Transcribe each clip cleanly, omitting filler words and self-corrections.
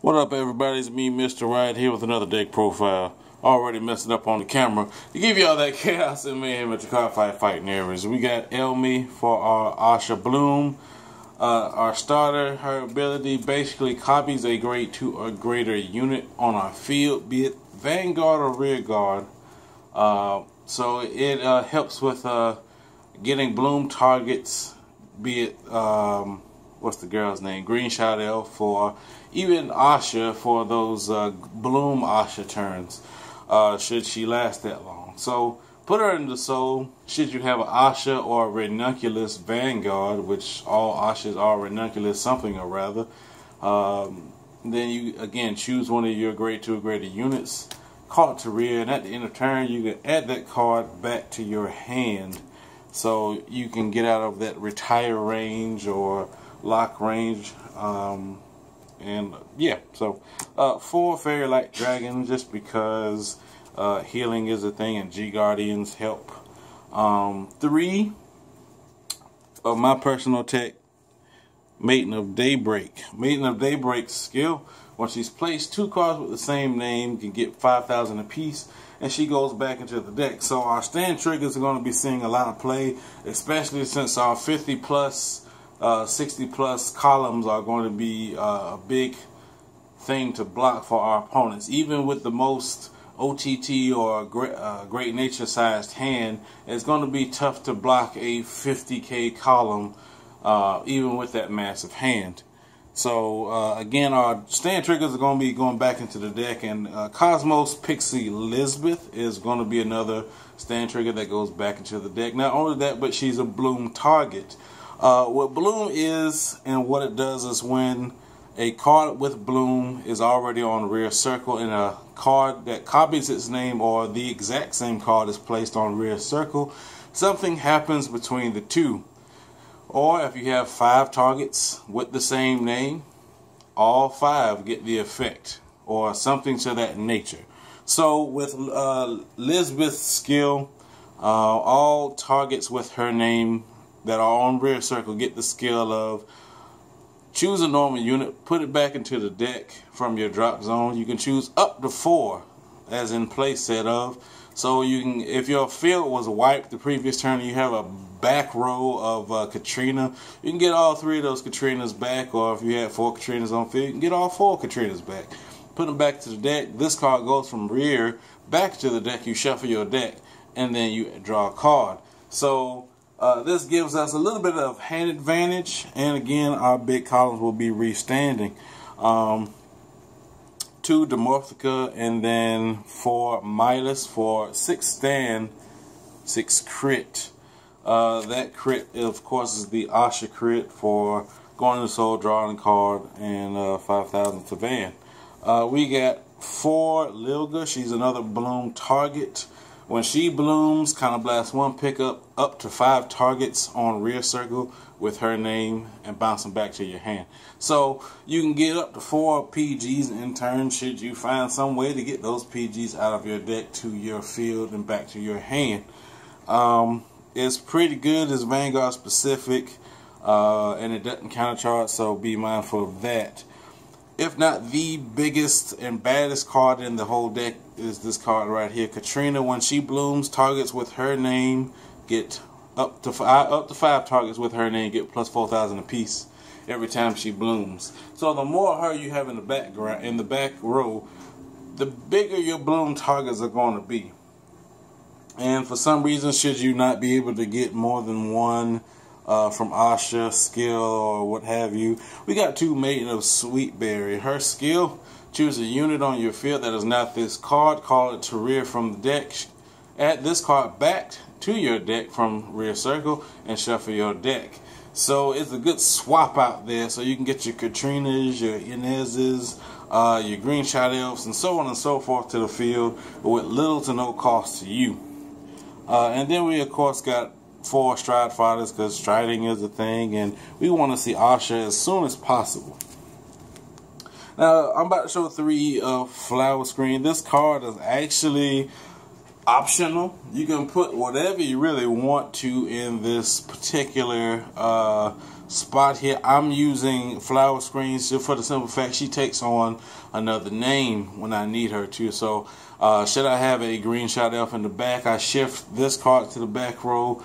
What up, everybody? It's me, Mr. Right, here with another deck profile. Already messing up on the camera to give y'all that chaos and mayhem at the card fighting areas. We got Elmi for our Ahsha Bloom. Our starter, her ability basically copies a grade 2 or greater unit on our field, be it Vanguard or Rear Guard. So it helps with getting Bloom targets, be it what's the girl's name? Green Shot Elf, for even Ahsha for those Bloom Ahsha turns, should she last that long. So put her in the soul. Should you have an Ahsha or a Ranunculus Vanguard, which all Ahshas are Ranunculus something or rather, then you again choose one of your grade 2 or greater units, call it to rear, and at the end of turn you can add that card back to your hand, so you can get out of that retire range or lock range. And yeah, so 4 Fairy Light Dragon, just because healing is a thing and G Guardians help. 3 of my personal tech, Maiden of Daybreak. Maiden of Daybreak's skill, when she's placed, 2 cards with the same name can get 5,000 apiece, and she goes back into the deck. So our stand triggers are going to be seeing a lot of play, especially since our 50 plus 60 plus columns are going to be a big thing to block for our opponents. Even with the most OTT or great nature sized hand, it's going to be tough to block a 50k column, even with that massive hand. So again, our stand triggers are going to be going back into the deck, and Cosmos Pixie Lisbeth is going to be another stand trigger that goes back into the deck. Not only that, but she's a Bloom target. What Bloom is and what it does is when a card with Bloom is already on rear circle and a card that copies its name or the exact same card is placed on rear circle, something happens between the two. Or if you have 5 targets with the same name, all 5 get the effect or something to that nature. So with Lisbeth's skill, all targets with her name that are on rear circle get the skill of choose a normal unit, put it back into the deck from your drop zone. You can choose up to 4 as in place set of. So you can, if your field was wiped the previous turn and you have a back row of Katrina, you can get all 3 of those Katrinas back, or if you had 4 Katrinas on field, you can get all 4 Katrinas back. Put them back to the deck. This card goes from rear back to the deck. You shuffle your deck and then you draw a card. So this gives us a little bit of hand advantage, and again our big columns will be restanding. 2 Dimorphica, and then 4 Midas for 6 stand, 6 crit. That crit, of course, is the Ahsha crit for going to the soul, drawing a card, and 5,000 to Van. We got 4 Lilga. She's another Bloom target. When she blooms, kind of blast 1 pickup up to 5 targets on rear circle with her name and bounce them back to your hand. So you can get up to 4 PGs in turn should you find some way to get those PGs out of your deck to your field and back to your hand. It's pretty good. It's Vanguard specific, and it doesn't countercharge, so be mindful of that. If not the biggest and baddest card in the whole deck is this card right here, Katrina. When she blooms, targets with her name get up to 5 targets with her name get plus 4,000 apiece every time she blooms. So the more her you have in the background, in the back row, the bigger your bloom targets are going to be. And for some reason, should you not be able to get more than 1 from Ahsha skill or what have you, we got 2 Maiden of Sweetberry. Her skill, choose a unit on your field that is not this card, call it to rear from the deck, add this card back to your deck from rear circle, and shuffle your deck. So it's a good swap out there, so you can get your Katrinas, your Inezes, your Green Shot Elves, and so on and so forth to the field with little to no cost to you. And then we of course got 4 Stride Fighters, because striding is a thing and we want to see Ahsha as soon as possible. Now I'm about to show 3 Flower Screen. This card is actually optional. You can put whatever you really want to in this particular spot here. I'm using flower screens just for the simple fact she takes on another name when I need her to. So should I have a green shot elf in the back, I shift this card to the back row,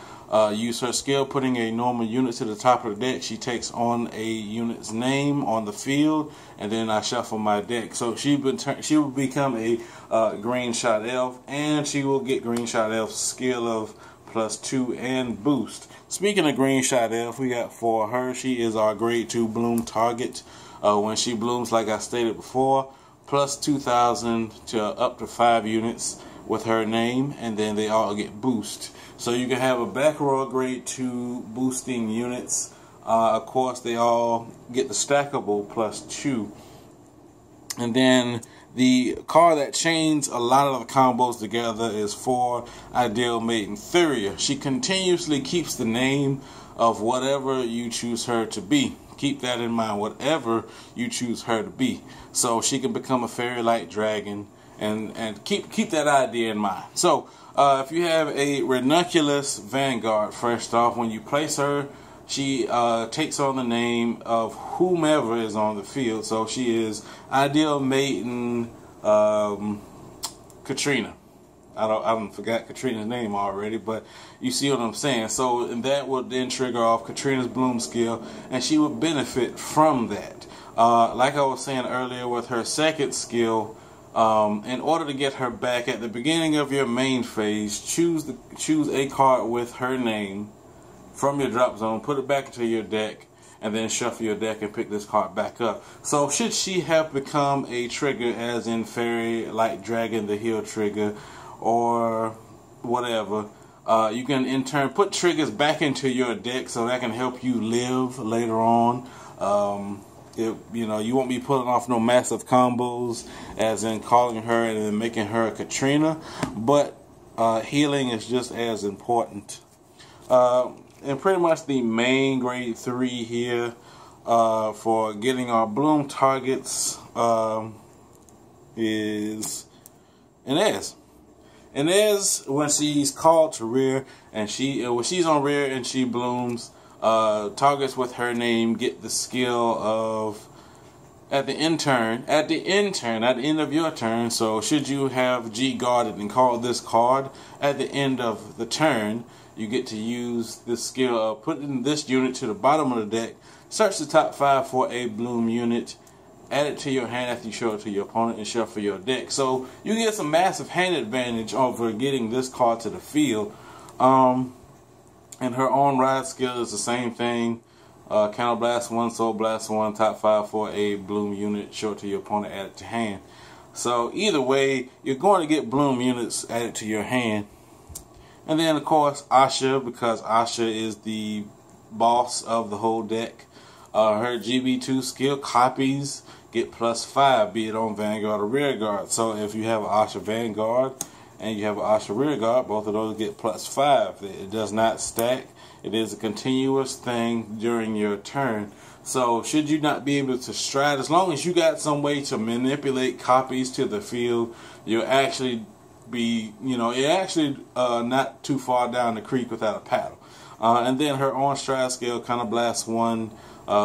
use her skill, putting a normal unit to the top of the deck. She takes on a unit's name on the field, and then I shuffle my deck. So she will become a green shot elf, and she will get green shot elf's skill of +2 and boost. Speaking of green shot elf, we got for her, she is our grade 2 bloom target. When she blooms, like I stated before, +2,000 to up to 5 units with her name, and then they all get boost. So you can have a back row grade 2 boosting units. Of course, they all get the stackable +2. And then the card that chains a lot of the combos together is for Ideal Maiden Thuria. She continuously keeps the name of whatever you choose her to be. Keep that in mind, whatever you choose her to be. So she can become a fairy light dragon, and keep that idea in mind. So if you have a ranunculus vanguard, first off, when you place her, she takes on the name of whomever is on the field. So she is Ideal Maiden Katrina. I forgot Katrina's name already, but you see what I'm saying. So and that would then trigger off Katrina's bloom skill, and she would benefit from that. Like I was saying earlier with her second skill, in order to get her back at the beginning of your main phase, choose a card with her name from your drop zone, put it back into your deck, and then shuffle your deck and pick this card back up. So should she have become a trigger, as in Fairy Light Dragon, the heal trigger, or whatever, you can in turn put triggers back into your deck so that can help you live later on. You know, you won't be pulling off no massive combos, as in calling her and then making her a Katrina, but healing is just as important. And pretty much the main grade 3 here for getting our bloom targets is Inez. Inez, when she's called to rear, and when she's on rear and she blooms, targets with her name get the skill of at the end of your turn. So should you have G guarded and call this card at the end of the turn, you get to use this skill of putting this unit to the bottom of the deck, search the top 5 for a bloom unit, add it to your hand after you show it to your opponent, and shuffle your deck. So you get some massive hand advantage over getting this card to the field. And her on ride skill is the same thing. Counter Blast 1, Soul Blast 1, top 5 for a bloom unit, show it to your opponent, add it to hand. So either way, you're going to get bloom units added to your hand. And then of course Ahsha, because Ahsha is the boss of the whole deck. Her GB2 skill copies get +5, be it on Vanguard or Rear Guard. So if you have an Ahsha Vanguard and you have an Ahsha Rear Guard, both of those get +5. It does not stack. It is a continuous thing during your turn. So should you not be able to stride, as long as you got some way to manipulate copies to the field, you'll actually be, you're actually not too far down the creek without a paddle. And then her on stride skill, Counter Blast 1,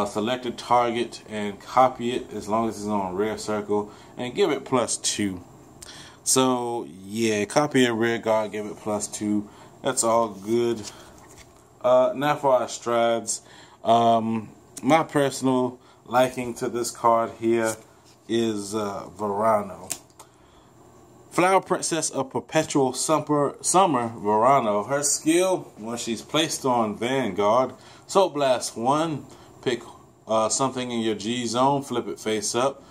select a target and copy it as long as it's on a rare circle, and give it +2. So yeah, copy a rear guard, give it +2. That's all good. Now for our strides. My personal liking to this card here is Verano. Flower Princess of Perpetual Summer Verano. Her skill, when she's placed on Vanguard, Soul Blast 1, pick something in your G zone, flip it face up,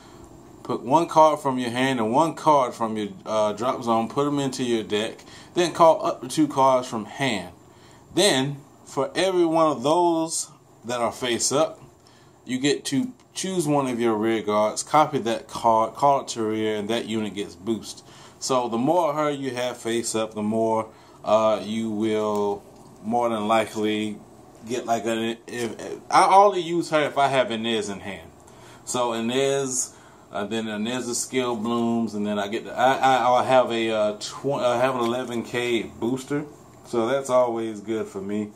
put one card from your hand and one card from your drop zone, put them into your deck, then call up to 2 cards from hand. Then, for every one of those that are face up, you get to choose one of your rear guards, copy that card, call it to rear, and that unit gets boost. So the more of her you have face up, the more you will more than likely get like a. I only use her if I have Inez in hand. So Inez Then there's the skill blooms, and then I get I have a I have an 11K booster, so that's always good for me.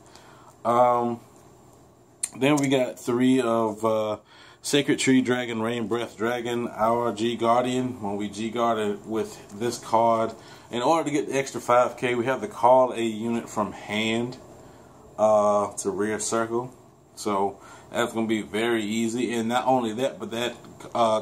Then we got 3 of Sacred Tree Dragon, Rain Breath Dragon, our G Guardian. When we G Guarded with this card, in order to get the extra 5K, we have to call a unit from hand to rear circle. So that's going to be very easy. And not only that, but that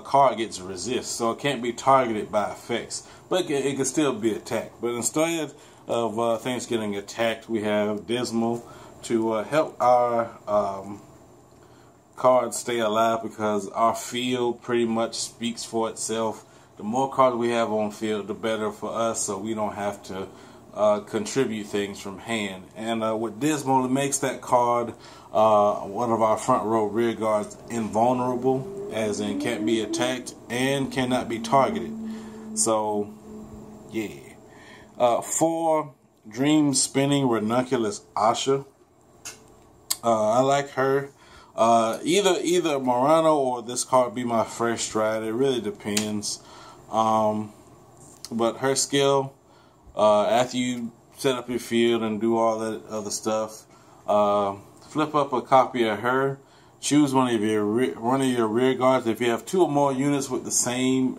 card gets resist, so it can't be targeted by effects, but it can still be attacked. But instead of things getting attacked, we have Dismal to help our cards stay alive, because our field pretty much speaks for itself. The more cards we have on field, the better for us, so we don't have to contribute things from hand. And with Dismal, it makes that card one of our front row rear guards invulnerable, as in can't be attacked and cannot be targeted. So yeah. 4 Dream Spinning Ranunculus Ahsha. I like her. Either Morano or this card be my fresh stride. It really depends. But her skill, after you set up your field and do all that other stuff, flip up a copy of her. Choose one of your rear guards. If you have 2 or more units with the same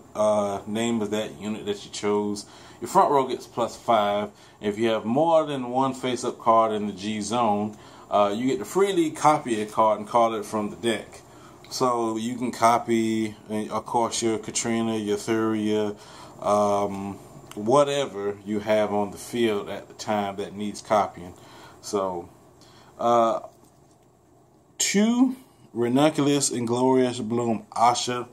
name as that unit that you chose, your front row gets +5. If you have more than 1 face-up card in the G zone, you get to freely copy a card and call it from the deck. So you can copy, of course, your Katrina, your Thuria, whatever you have on the field at the time that needs copying. So 2 Ranunculus Inglorious Bloom Ahsha.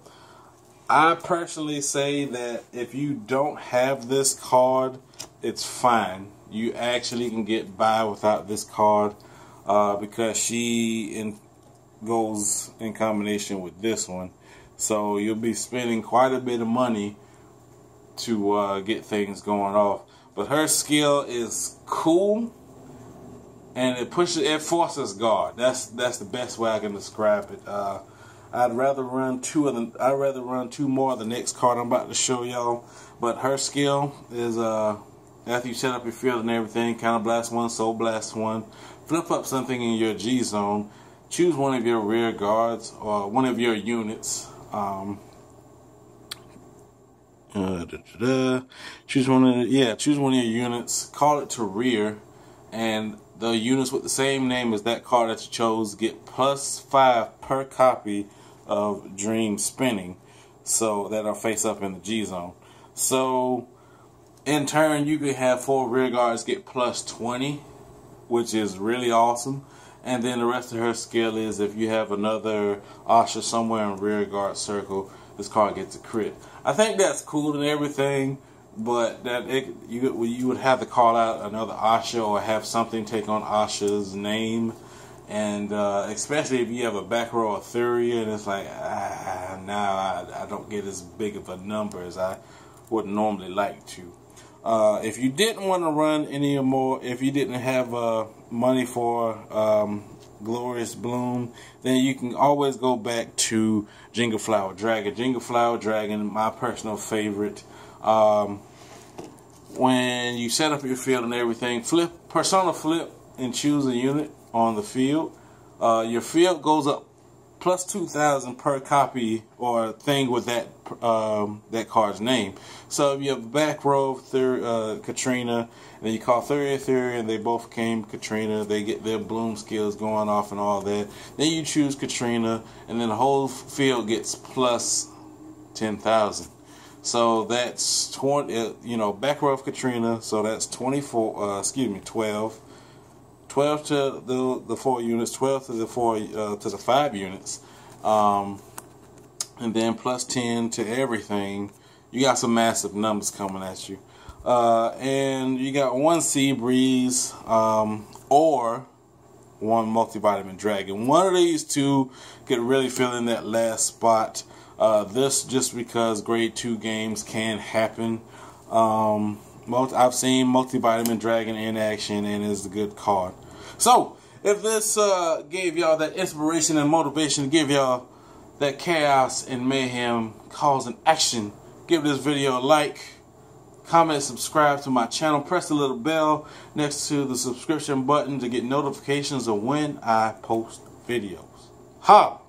I personally say that if you don't have this card, it's fine. You actually can get by without this card, because she goes in combination with this one. So you'll be spending quite a bit of money to get things going off. But her skill is cool, and it forces guard. That's the best way I can describe it. I'd rather run 2 more of the next card I'm about to show y'all. But her skill is after you set up your field and everything, Counter Blast 1, Soul Blast 1, flip up something in your G zone, choose one of your rear guards or one of your units. Choose one of your units, call it to rear, and the units with the same name as that card that you chose get +5 per copy of Dream Spinning, so that'll face up in the G zone. So in turn, you can have 4 rear guards get +20, which is really awesome. And then the rest of her skill is, if you have another Ahsha somewhere in rear guard circle, this card gets a crit. I think that's cool and everything, but you would have to call out another Ahsha or have something take on Ahsha's name. And especially if you have a back row of Thuria, and it's like, now I don't get as big of a number as I would normally like to. If you didn't want to run any more, if you didn't have money for Glorious Bloom, then you can always go back to Jingle Flower Dragon. Jingle Flower Dragon, my personal favorite. When you set up your field and everything, Persona flip and choose a unit on the field. Your field goes up +2,000 per copy or thing with that card's name. So if you have a back row Katrina, and then you call Thuria, and they both came Katrina, they get their bloom skills going off and all that. Then you choose Katrina, and then the whole field gets +10,000. So that's 20. Back row of Katrina. So that's 24. 12. 12 to the 4 units, 12 to the 5 units, and then +10 to everything. You got some massive numbers coming at you, and you got 1 Sea Breeze or 1 Multivitamin Dragon. One of these 2 could really fill in that last spot. This just because grade 2 games can happen. I've seen Multivitamin Dragon in action, and it's a good card. So, if this gave y'all that inspiration and motivation to give y'all that chaos and mayhem causing action, give this video a like, comment, subscribe to my channel, press the little bell next to the subscription button to get notifications of when I post videos. Holla!